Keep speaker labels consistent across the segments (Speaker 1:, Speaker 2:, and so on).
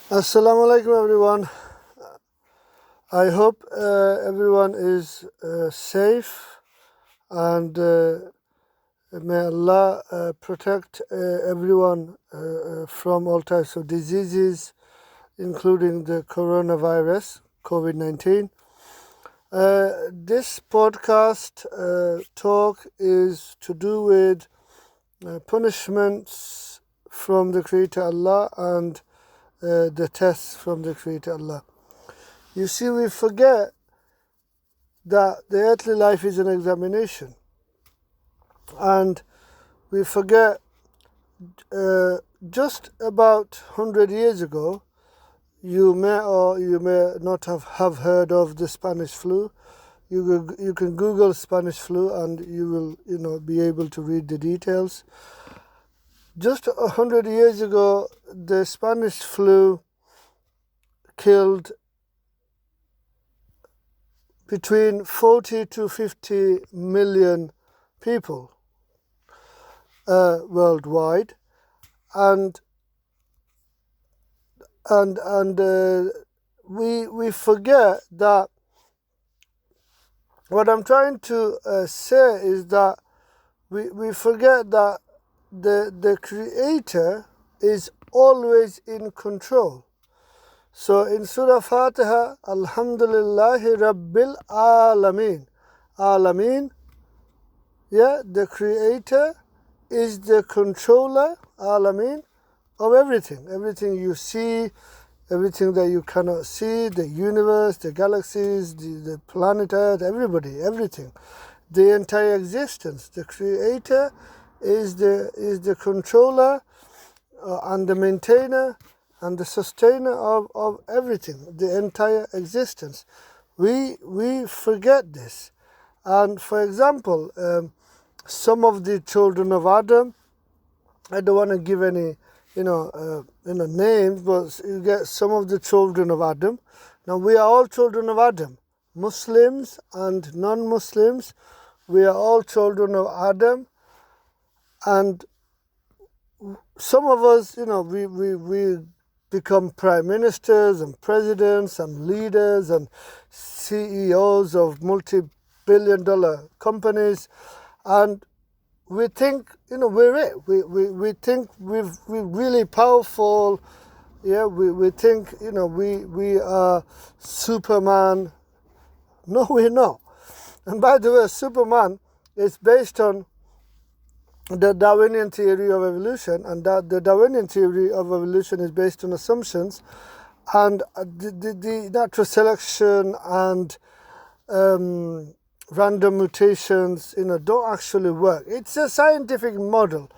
Speaker 1: Assalamu alaikum, everyone. I hope everyone is safe and may Allah protect everyone from all types of diseases, including the coronavirus, COVID-19. This podcast talk is to do with punishments from the Creator Allah and the tests from the Creator Allah. You see, we forget that the earthly life is an examination, and we forget just about 100 years ago, you may or you may not have heard of the Spanish flu. You can Google Spanish flu and you will be able to read the details. Just 100 years ago, the Spanish flu killed between 40 to 50 million people worldwide, and we forget that. What I'm trying to say is that we forget that the Creator is always in control. So in Surah Fatiha, Alhamdulillahi Rabbil Alameen. Alameen, the Creator is the controller, Alameen, of everything. Everything you see, everything that you cannot see, the universe, the galaxies, the planet Earth, everybody, everything. The entire existence. The Creator is the controller and the maintainer and the sustainer of everything, the entire existence. We forget this. And for example, some of the children of Adam, I don't want to give any names, but you get some of the children of Adam. Now we are all children of Adam, Muslims and non-Muslims. We are all children of Adam, and some of us, we become prime ministers and presidents and leaders and CEOs of multi-billion-dollar companies, and we think we're it. We think we're really powerful. We think we are Superman. No, we're not. And by the way, Superman is based on the Darwinian theory of evolution, and that the Darwinian theory of evolution is based on assumptions, and the natural selection and random mutations don't actually work. It's a scientific model,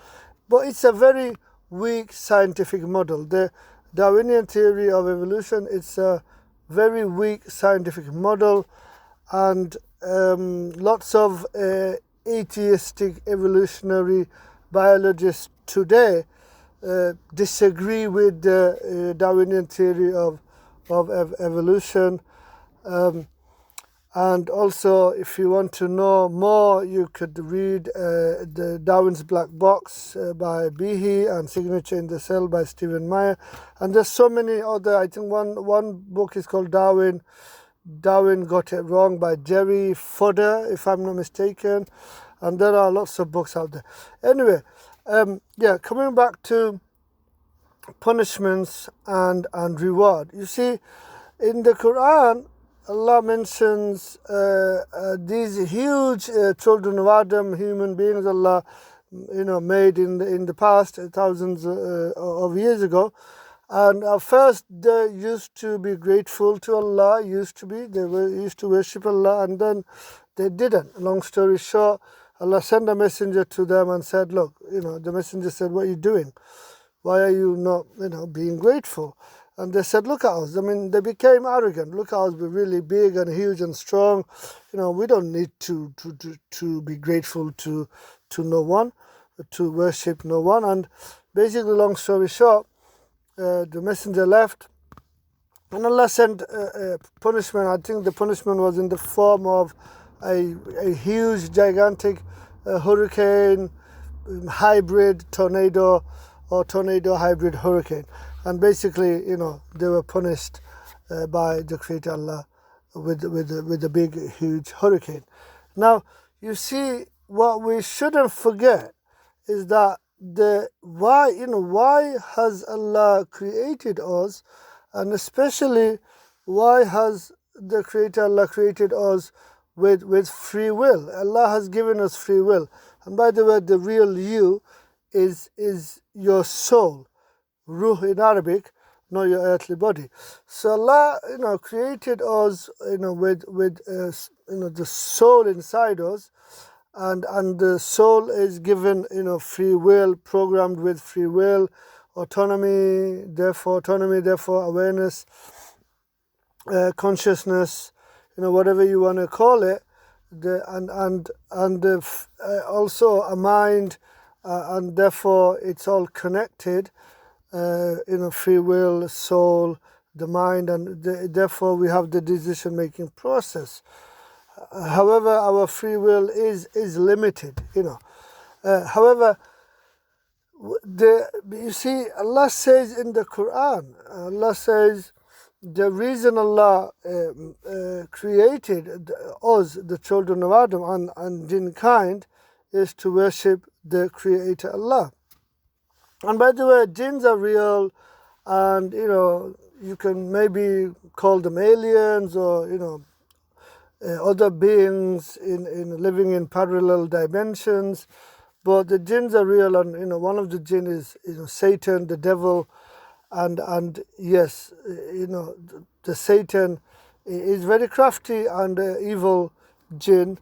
Speaker 1: but it's a very weak scientific model. The Darwinian theory of evolution, it's a very weak scientific model, and lots of atheistic evolutionary biologists today disagree with the Darwinian theory of evolution. And also, if you want to know more, you could read the Darwin's Black Box by Behe and Signature in the Cell by Stephen Meyer. And there's so many other. I think one book is called Darwin Got It Wrong by Jerry Fodder, if I'm not mistaken. And there are lots of books out there. Anyway, coming back to punishments and reward. You see, in the Quran, Allah mentions these huge children of Adam, human beings Allah, made in the past, thousands of years ago. And at first, they used to be grateful to Allah. They used to worship Allah, and then they didn't. Long story short, Allah sent a messenger to them and said, "Look, the messenger said, what are you doing? Why are you not, being grateful?" And they said, "Look at us." I mean, they became arrogant. Look at us, we're really big and huge and strong. We don't need to be grateful to no one, to worship no one. And basically, long story short, the messenger left, and Allah sent a punishment. I think the punishment was in the form of a huge, gigantic hurricane, hybrid tornado, or tornado hybrid hurricane. and basically, they were punished by the Creator Allah with a big, huge hurricane. Now, you see, what we shouldn't forget is that why has Allah created us, and especially why has the Creator Allah created us with free will. Allah has given us free will, and by the way, the real you is your soul, ruh in Arabic, not your earthly body. So Allah, created us, with the soul inside us, and the soul is given, free will, programmed with free will, autonomy, therefore awareness, consciousness, whatever you want to call it, also a mind, and therefore it's all connected. Free will, soul, the mind, and therefore we have the decision-making process. However, our free will is limited. However, you see, Allah says in the Quran, Allah says the reason Allah created us, the children of Adam and jinkind, is to worship the Creator Allah. And by the way, jinns are real, and you can maybe call them aliens or other beings in living in parallel dimensions, but the jinns are real, and one of the jinn is Satan, the devil, and yes, the Satan is very crafty and evil jinn.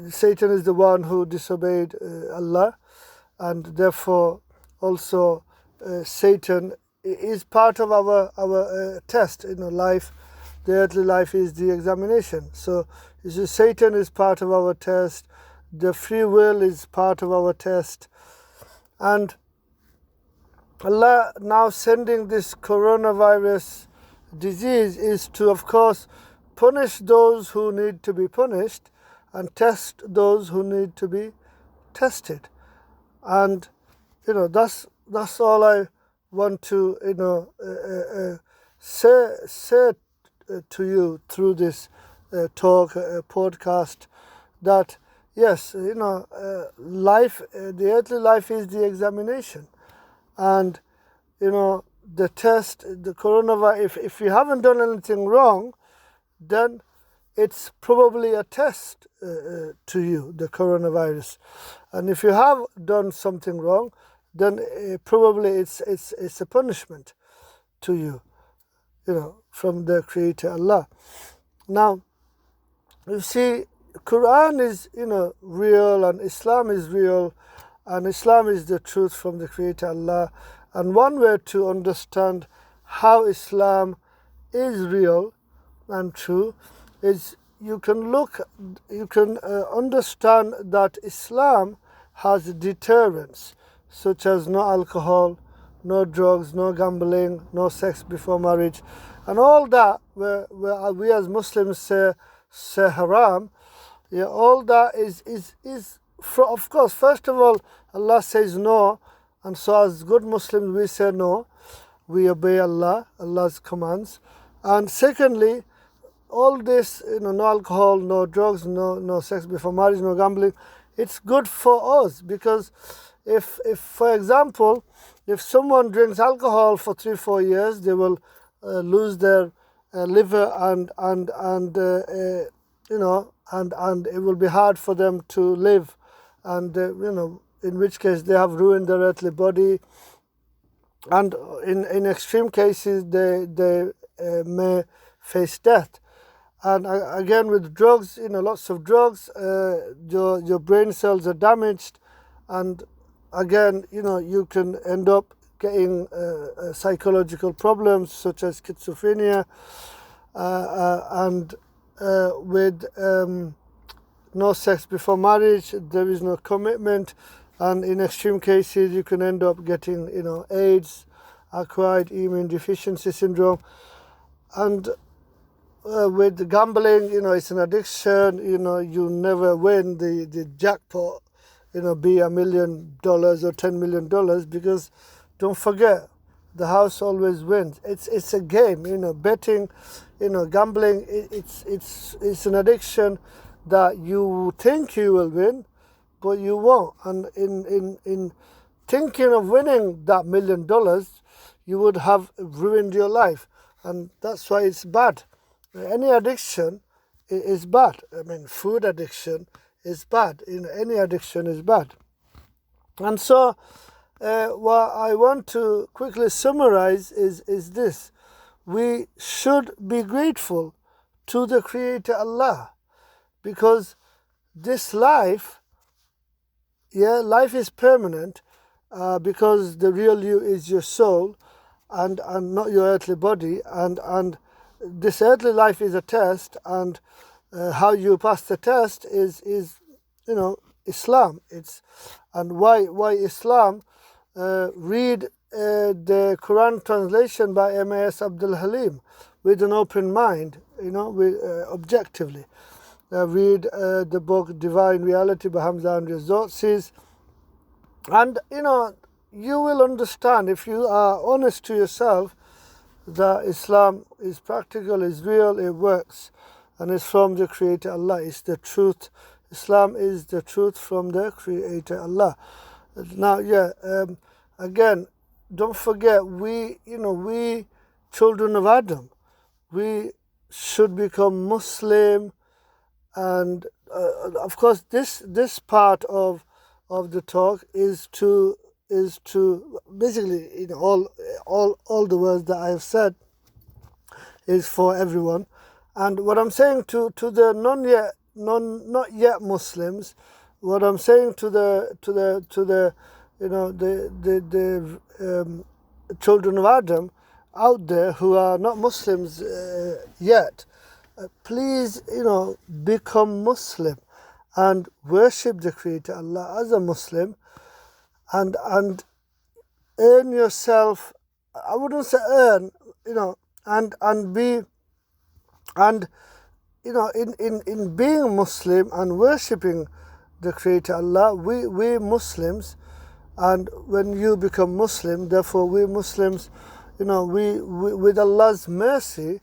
Speaker 1: Satan is the one who disobeyed Allah, and therefore also Satan is part of our test. Life, the earthly life is the examination. So you see, Satan is part of our test, the free will is part of our test, and Allah now sending this coronavirus disease is to, of course, punish those who need to be punished and test those who need to be tested. And that's all I want to say to you through this podcast, that yes, life, the earthly life is the examination, and the test, the coronavirus. If you haven't done anything wrong, then it's probably a test to you, the coronavirus. And if you have done something wrong, then probably it's a punishment to you, from the Creator Allah. Now, you see, Quran is real, and Islam is real, and Islam is the truth from the Creator Allah. And one way to understand how Islam is real and true is you can understand that Islam has deterrents, such as no alcohol, no drugs, no gambling, no sex before marriage, and all that where we as Muslims say haram. Yeah, all that is of course, first of all, Allah says no, and so as good Muslims we say no, we obey Allah's commands. And secondly, all this, no alcohol, no drugs, no sex before marriage, no gambling, it's good for us, because if for example, if someone drinks alcohol for 3-4 years, they will lose their liver, and it will be hard for them to live, and in which case they have ruined their earthly body, and in extreme cases they may face death. And again, with drugs, lots of drugs, your brain cells are damaged, and again, you can end up getting psychological problems such as schizophrenia, and with no sex before marriage, there is no commitment, and in extreme cases you can end up getting AIDS, acquired immune deficiency syndrome, and with gambling, it's an addiction. You never win the jackpot, be $1 million or $10 million, because don't forget, the house always wins. It's a game, betting, gambling. It's an addiction that you think you will win, but you won't. And in thinking of winning that $1 million, you would have ruined your life, and that's why it's bad. Any addiction is bad. I mean, food addiction is bad. Any addiction is bad. And so, what I want to quickly summarize is this: we should be grateful to the Creator Allah, because this life is permanent, because the real you is your soul, and not your earthly body, and this earthly life is a test, and how you pass the test is Islam. And why Islam? Read the Quran translation by M.A.S. Abdul Halim with an open mind, objectively. Read the book Divine Reality by Hamza Andreas Zotsis, and you will understand, if you are honest to yourself, that Islam is practical, is real, it works, and it's from the Creator Allah. It's the truth. Islam is the truth from the Creator Allah. Now, again, don't forget, we children of Adam, we should become Muslim, and of course, this part of the talk is to basically, all the words that I have said is for everyone. And what I'm saying to the not yet Muslims, what I'm saying to the children of Adam out there who are not Muslims yet, please, become Muslim and worship the Creator Allah as a Muslim, and earn yourself. I wouldn't say earn, and be, and in being Muslim and worshipping the Creator Allah, we Muslims, and when you become Muslim, therefore we Muslims, we with Allah's mercy,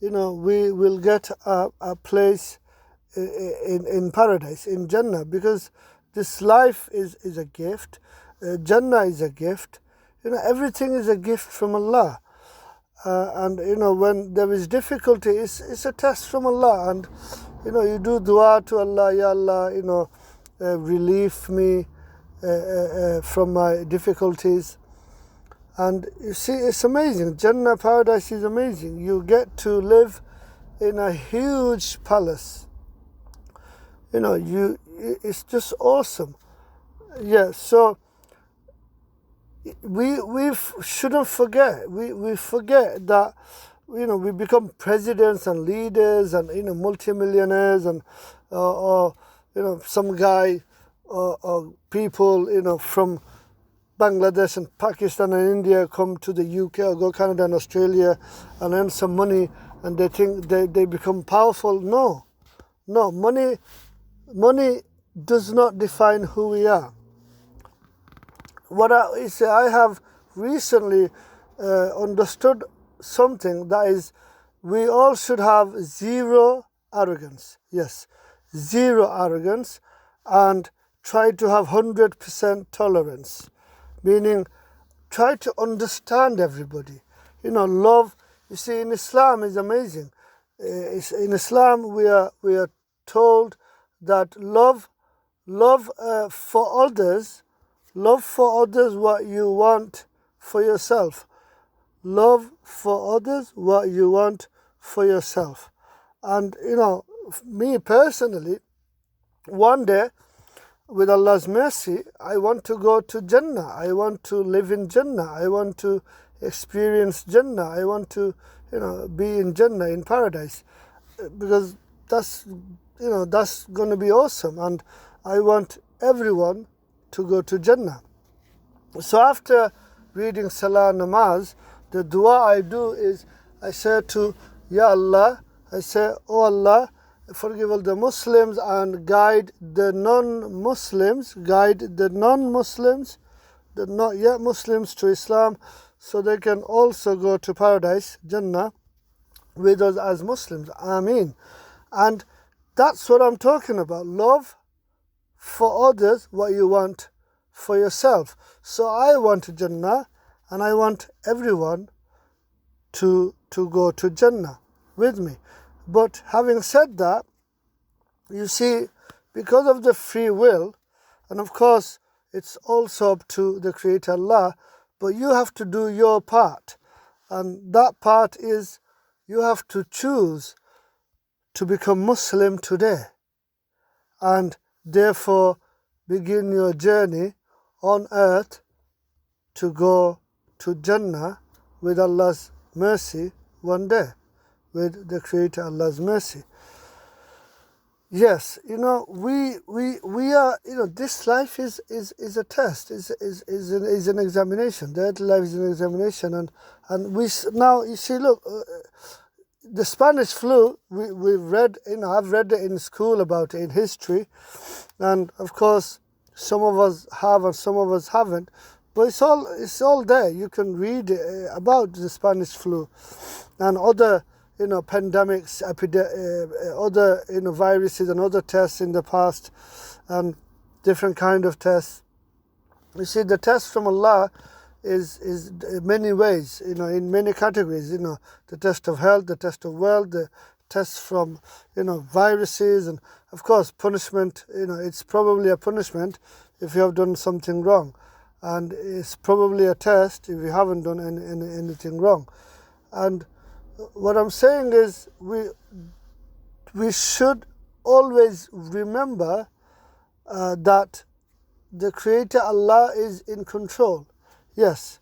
Speaker 1: we will get a place in paradise, in Jannah, because this life is a gift. Jannah is a gift. Everything is a gift from Allah. And when there is difficulty, it's a test from Allah. And you do dua to Allah, Ya Allah, relieve me from my difficulties. And you see, it's amazing. Jannah, paradise is amazing. You get to live in a huge palace. It's just awesome. So we shouldn't forget. We forget that we become presidents and leaders and multimillionaires and or some guy or people from Bangladesh and Pakistan and India come to the UK or go Canada and Australia and earn some money, and they think they become powerful. No, money does not define who we are. What I have recently understood something, that is, we all should have zero arrogance. Yes, zero arrogance, and try to have 100% tolerance. Meaning, try to understand everybody. Love. You see, in Islam is amazing. In Islam, we are told that love for others what you want for yourself. Love for others what you want for yourself. And me personally, one day, with Allah's mercy, I want to go to Jannah. I want to live in Jannah. I want to experience Jannah. I want to, be in Jannah, in paradise, because that's going to be awesome. And I want everyone to go to Jannah. So after reading Salah Namaz, the dua I do is, I say to Ya Allah, I say, Oh Allah, forgive all the Muslims and guide the non-Muslims the not yet Muslims to Islam, so they can also go to paradise, Jannah, with us as Muslims. Ameen. And that's what I'm talking about. Love for others what you want for yourself. So I want Jannah, and I want everyone to go to Jannah with me. But having said that, you see, because of the free will, and of course it's also up to the Creator Allah, but you have to do your part. And that part is you have to choose to become Muslim today, and therefore begin your journey on earth to go to Jannah with Allah's mercy one day, with the Creator Allah's mercy. Yes, we are, this life is a test, is an examination. The earth life is an examination, and we now, you see, look, the Spanish flu, we've read, I've read it in school about it in history, and of course some of us have and some of us haven't, but it's all there. You can read about the Spanish flu and other pandemics, other viruses and other tests in the past, and different kind of tests. You see, the test from Allah is many ways, in many categories. The test of health, the test of wealth, the test from viruses, and of course punishment. It's probably a punishment if you have done something wrong, and it's probably a test if you haven't done anything wrong. And what I'm saying is we should always remember that the Creator Allah is in control. Yes,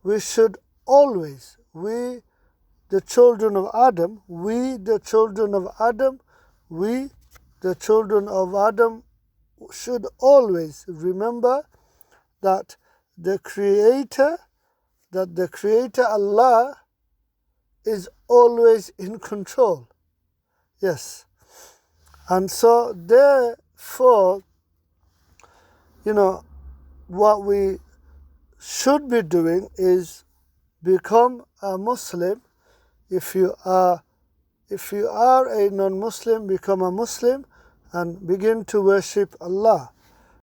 Speaker 1: we should always, we the children of Adam, should always remember that the Creator Allah is always in control. Yes. And so therefore, what we should be doing is become a Muslim. If you are a non-Muslim, become a Muslim and begin to worship Allah.